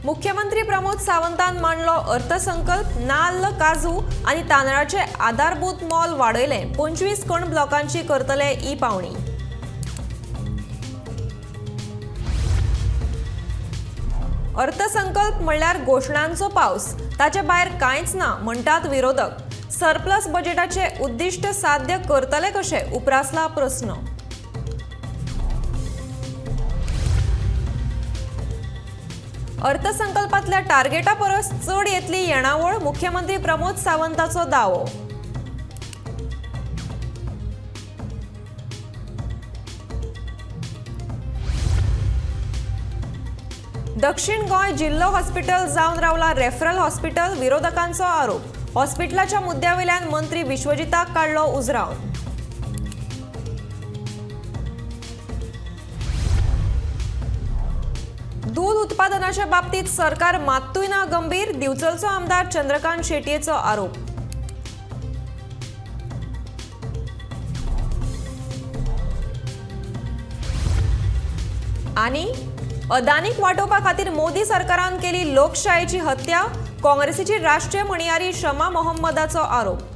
मुख्यमंत्री प्रमोद सावंतान मांडलो अर्थसंकल्प। नाल्ल, काजू आणि तांदळाचे आधारभूत मोल वाडयले। 25 कण ब्लॉकांची करतले ई पावणी। अर्थसंकल्प म्हणल्यार घोषणांचो पावस, ताचे भायर कांयच ना म्हणटात विरोधक। सरप्लस बजेटाचे उद्दिष्ट साध्य करतले कशे, उप्रासला प्रस्न। अर्थसंकल्पातल्या टार्गेटा परस चड येतली येणावळ, मुख्यमंत्री प्रमोद सावंताचो दावो। दक्षिण गोंय जिल्लो हॉस्पिटल जावन रावला रेफरल हॉस्पिटल, विरोधकांचो आरोप। हॉस्पिटलाच्या मुद्द्यावेल्यान मंत्री विश्वजिताक काडलो उजरावन। दूध उत्पादनाच्या बाबतीत सरकार मात्तूय ना गंभीर, दिवचलचो आमदार चंद्रकांत शेटयेचो आरोप। आणि अदानीक वाटोवपा खातीर मोदी सरकारान केली लोकशायेची हत्या, काँग्रेसीची राष्ट्रीय म्हणयारी शमा मोहम्मदाचो आरोप।